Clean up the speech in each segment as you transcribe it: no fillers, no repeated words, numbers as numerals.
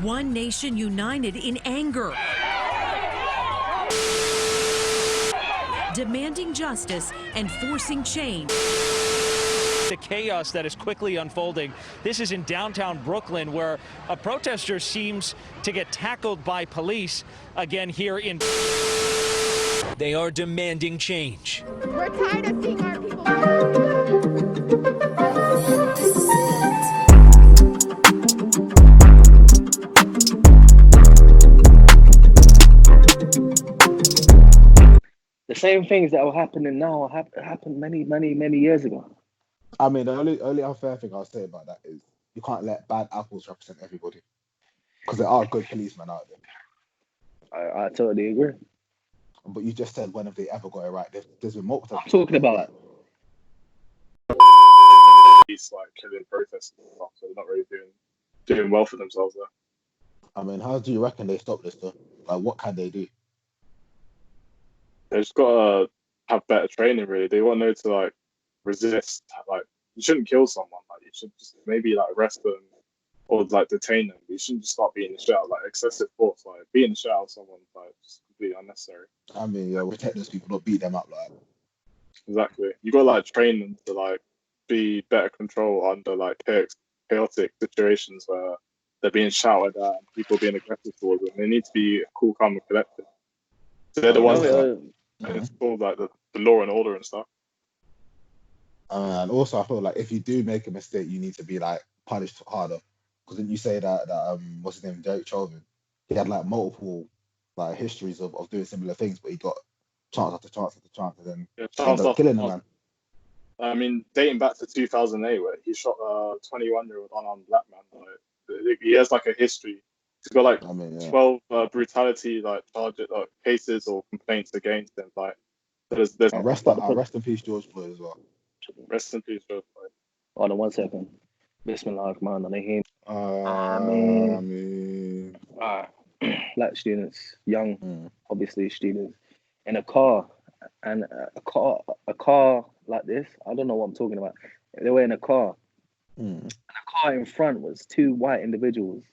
One nation united in anger, demanding justice and forcing change. The chaos that is quickly unfolding. This is in downtown Brooklyn, where a protester seems to get tackled by police again here in. They are demanding change. We're tired of seeing our people. The same things that are happening now happened many years ago. I mean, the only unfair thing I'll say about that is you can't let bad apples represent everybody, because there are good policemen out there. I totally agree. But you just said, when have they ever got it right? There's been multiple. I'm talking about He's like killing protesters and stuff, so they're not really doing well for themselves there. I mean, how do you reckon they stop this though? Like, what can they do? They just gotta have better training. Really, they want to know to like resist. Like, you shouldn't kill someone. Like, you should just maybe like arrest them or like detain them. You shouldn't just start beating the shit out, like excessive force. Like, beating the shit out of someone, like, just completely unnecessary. I mean, yeah, protect those people, not beat them up like. Exactly. You gotta like train them to like be better control under like chaotic situations where they're being shouted at and people being aggressive towards them. They need to be cool, calm, and collected. So they're the ones that it's called like the law and order and stuff. And also, I feel like if you do make a mistake, you need to be like punished harder. Because didn't you say that what's his name, Derek Chauvin? He had like multiple like histories of doing similar things, but he got chance after chance after chance, and then ended up killing the man. I mean, dating back to 2008, where he shot a 21-year-old unarmed black man. Like, he has like a history. He's got like 12 brutality like charges, cases or complaints against him. Like, there's rest in peace, George Floyd as well. Rest in peace, George Floyd. Hold on 1 second. Bismillahirrahmanirrahim. Black students, young, obviously students, in a car, and a car like this. I don't know what I'm talking about. They were in a car. And the car in front was two white individuals,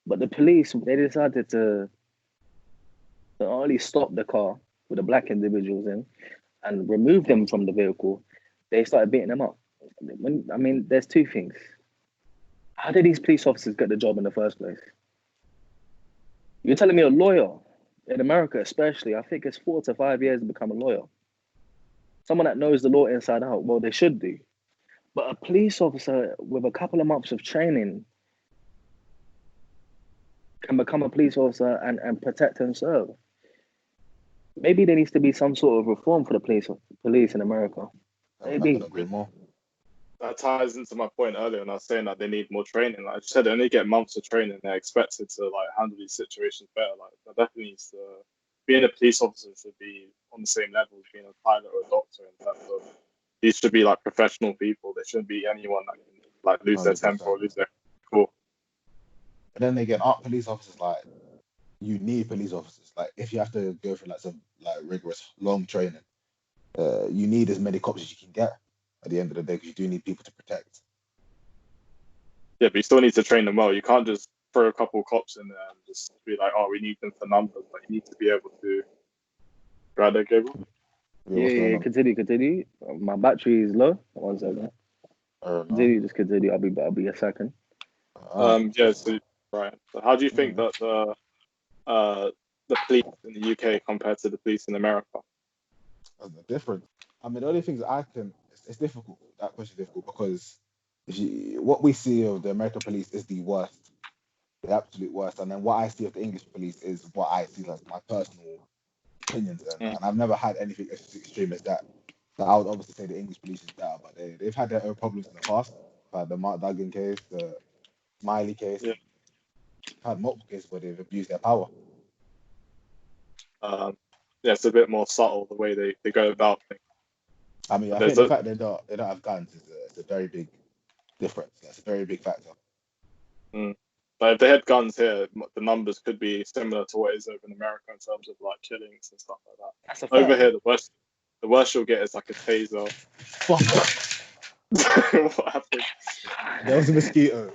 but the police, they decided to not only stop the car with the black individuals in and remove them from the vehicle, they started beating them up. I mean, there's two things. How did these police officers get the job in the first place? You're telling me a lawyer in America, especially, I think it's 4 to 5 years to become a lawyer. Someone that knows the law inside out. Well, they should do. But a police officer with a couple of months of training can become a police officer and protect and serve. Maybe there needs to be some sort of reform for the police in America. Maybe. That ties into my point earlier when I was saying that they need more training. Like I said, they only get months of training. They're expected to like handle these situations better. Like, that definitely needs to. Being a police officer should be on the same level as being a pilot or a doctor in terms of these should be like professional people. There shouldn't be anyone that can like lose 100%. Their temper or lose their cool. But then again, aren't police officers like, you need police officers. Like, if you have to go through like some like rigorous long training, you need as many cops as you can get at the end of the day, because you do need people to protect. Yeah, but you still need to train them well. You can't just throw a couple of cops in there and just be like, oh, we need them for numbers. But you need to be able to. Right there, Gabriel? Yeah, continue. My battery is low. 1 second. Just continue. I'll be a second. Yeah, so, right. So how do you think that the police in the UK compared to the police in America? Different. I mean, the only things it's difficult. That question is difficult because what we see of the American police is the worst, the absolute worst, and then what I see of the English police is what I see as my personal opinions, and I've never had anything as extreme as that. So I would obviously say the English police is better, but they've had their own problems in the past, like the Mark Duggan case, the Smiley case. Yeah. Had multiple cases where they've abused their power. Yeah, it's a bit more subtle the way they go about things. I mean, I think the fact they don't have guns is a very big difference. That's a very big factor. But if they had guns here, the numbers could be similar to what is over in America in terms of like killings and stuff like that. That's over here, the worst you'll get is like a taser. Fuck. What happened? There was a mosquito.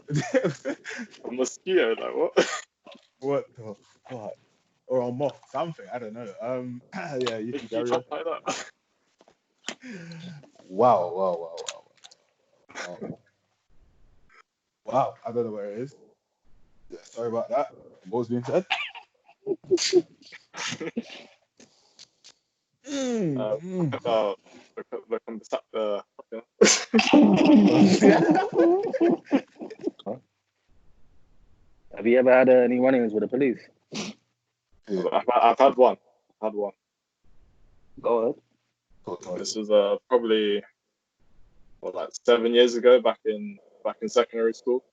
A mosquito, like what? What the fuck? Or a moth, something. I don't know. Yeah, you They can keep carry on. up like that. Wow, wow, wow, wow, wow. Wow, I don't know where it is. Yeah, sorry about that. What was being said? Uh, Mm, about look on the Have you ever had any run-ins with the police? yeah, I've had one. I've had one. Go ahead. talk to This us. was probably like 7 years ago, back in secondary school.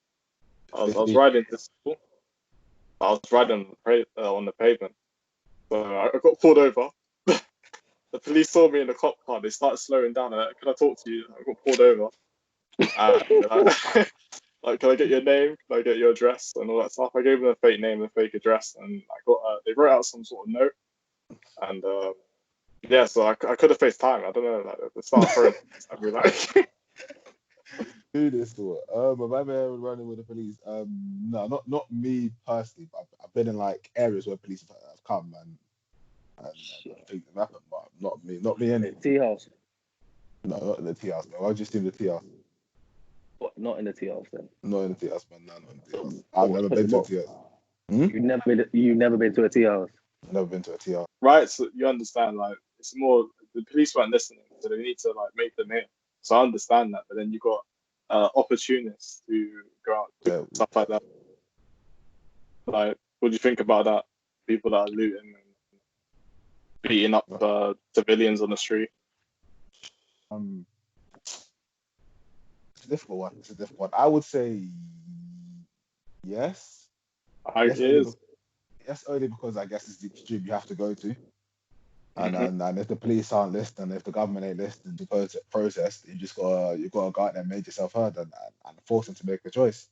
I was 50. riding to school. I was riding on the pavement. So I got pulled over. The police saw me in the cop car. They started slowing down. And can I talk to you? I got pulled over. And they're like, like, can I get your name? Can I get your address? And all that stuff. I gave them a fake name, a fake address, and I got. They wrote out some sort of note. And yeah, so I could have faced time. I don't know. Like, they started throwing things at me, like. Do this to it. Have I ever running with the police? No, not me personally, but I've been in like areas where police have come and things have happened, but not me any. Tea house. No, not in the tea house, man. I just in the tea house. What? Not in the tea house then. Not in the tea house, man. No, not in the tea house. I've never been to a What? tea house. Hmm? You've never been to a tea house. Never been to a tea house. Right, so you understand, like, it's more the police weren't listening, so they need to like make them hear. So I understand that, but then you got opportunists who go out Yeah, stuff like that. Like, what do you think about that? People that are looting and beating up civilians on the street. um, it's a difficult one. It's a difficult one. I would say yes. It is. Yes, only because I guess it's the extreme you have to go to. And if the police aren't listening, if the government ain't listening to protest, you gotta go out there and make yourself heard and force them to make a choice.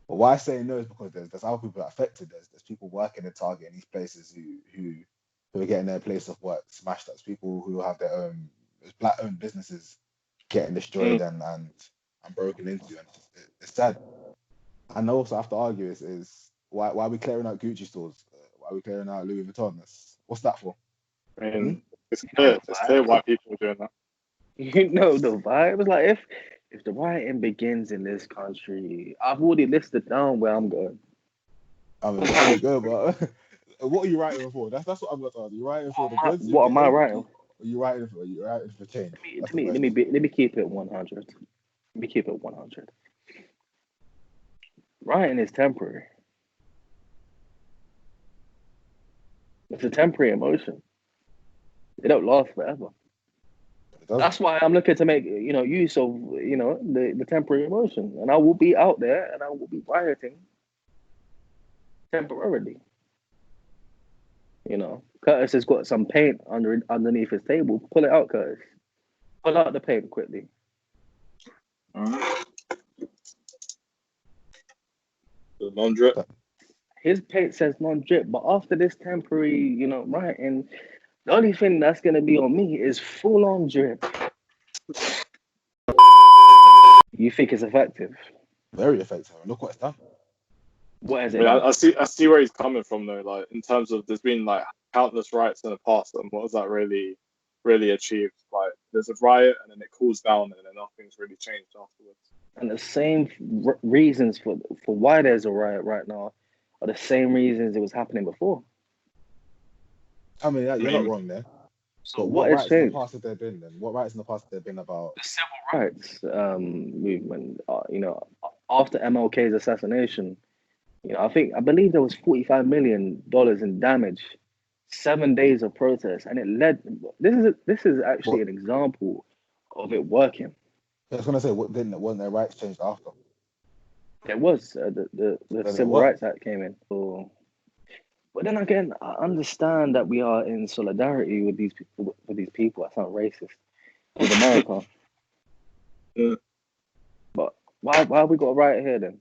But why I say no is because there's other people that are affected. There's people working in Target in these places who are getting their place of work smashed. There's people who have there's black owned businesses getting destroyed Mm. and broken into, and it's sad. And I also have to argue is why are we clearing out Gucci stores? Why are we clearing out Louis Vuitton? What's that for? I Hmm? mean, it's You know clear. the It's clear vibe. why people are doing that. You know the vibe. It's like if the rioting begins in this country, I've already listed down where I'm going. I mean, there you go, but what are you writing for? That's what I'm going to ask. You writing for the goods you're What am I getting? writing? Or you writing for change? That's the Let me question. let me keep it 100. Let me keep it 100. Rioting is temporary. It's a temporary emotion. It don't last forever. It doesn't. That's why I'm looking to make use of the temporary emotion, and I will be out there and I will be rioting temporarily. Curtis has got some paint underneath his table. Pull it out, Curtis. Pull out the paint quickly. The non-drip. His paint says non-drip, but after this temporary, rioting, the only thing that's gonna be on me is full-on drip. You think it's effective? Very effective. Look what it's done. What has I it mean, done? I see where he's coming from though. Like, in terms of there's been like countless riots in the past, and what has that really achieved? Like, there's a riot and then it cools down, and then nothing's really changed afterwards. And the same reasons for why there's a riot right now are the same reasons it was happening before. I mean, I you're not mean, wrong there. So But what what has rights in the changed? past have there been then? What rights in the past have there been about? The civil rights movement. After MLK's assassination, I believe there was $45 million in damage, 7 days of protest, and it led. This is actually What an example of it working. I was gonna say, wasn't their rights changed after? There was the Then it Civil was. Rights Act came in. So, but then again, I understand that we are in solidarity with these people. With these people, I sound racist. With America, Yeah. but why we got a riot here then?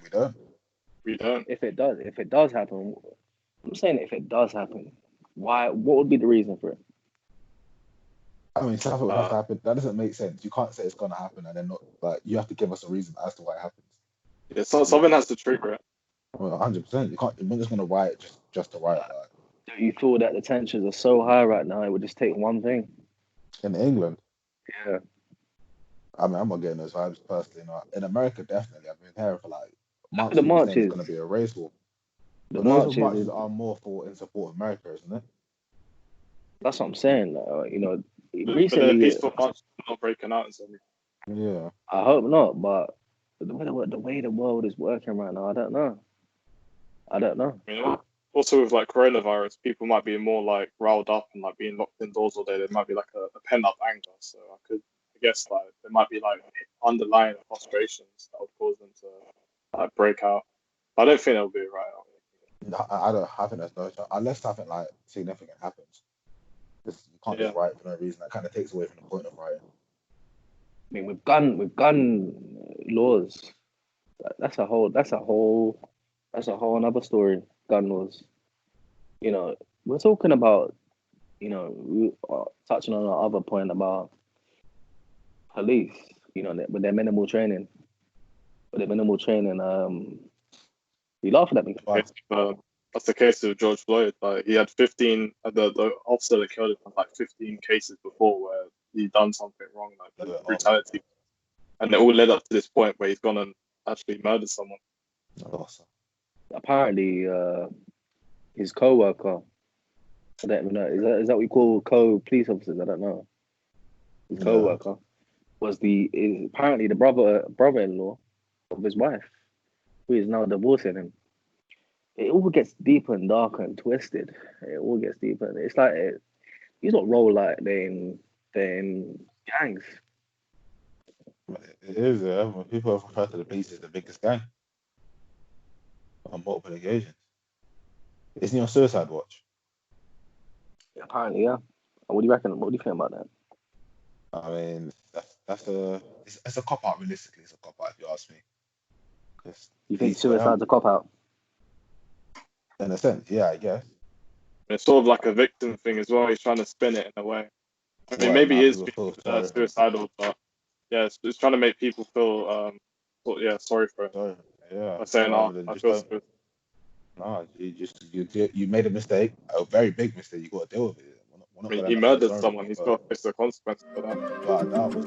We don't. we don't. If it does happen, I'm saying if it does happen, why? What would be the reason for it? I mean, something would have Uh, to happen. That doesn't make sense. You can't say it's gonna happen and then not like you have to give us a reason as to why it happens. yeah, so something has to trigger it. Well, 100%. You can't. You're not just gonna riot just to riot. Like Do you feel that the tensions are so high right now? It would just take one thing. in England, Yeah. I mean, I'm not getting those vibes personally. No. In America, definitely. I've been hearing for like Look at months the people saying it's marches. gonna be a race war. The But those marches. marches are more for in support of America, isn't it? That's what I'm saying. But they're Recently, peaceful marches, not breaking out and something. Yeah. I hope not, but the way the world is working right now, I don't know. I don't know. I mean, also with like coronavirus, people might be more like riled up and like being locked indoors all day. There might be like a pent up anger. So I guess like there might be like underlying frustrations that would cause them to like break out. I don't think it'll be right. No, I don't. I think there's no chance unless something like significant happens. You can't Yeah, just riot for no reason. That kind of takes away from the point of rioting. I mean, with gun laws, that's a whole another story. Gun laws. We're talking about, touching on our other point about police. With their minimal training. You laughing at me? But that's the case with George Floyd. Like he had 15. The officer that killed him had like 15 cases before where he done something wrong, like brutality, and it all led up to this point where he's gone and actually murdered someone. awesome. Apparently, his co-worker. I don't even know. Is that what you call co-police officers? I don't know. His co-worker is apparently the brother-in-law of his wife, who is now divorcing him. It all gets deeper and darker and twisted. It all gets deeper. It's like he's not roll like they in gangs. It is. When people have referred to the police as the biggest gang on multiple occasions. Isn't he on suicide watch? Apparently, yeah. What do you reckon? What do you think about that? I mean, it's a cop out. Realistically, it's a cop out if you ask me. You think suicide's a cop out? In a sense, yeah, I guess. And it's sort of like a victim thing as well. He's trying to spin it in a way. I mean, Well, maybe now he is people feel being sorry. suicidal, but yeah, it's trying to make people feel sorry for it Sorry. Yeah. by saying, Rather "Oh, than I just feel don't. so." No, you made a mistake, a very big mistake. You got to deal with it. We're I not mean, gonna he end up feeling murdered sorry for someone. you, He's but got to face the consequences for that. but that was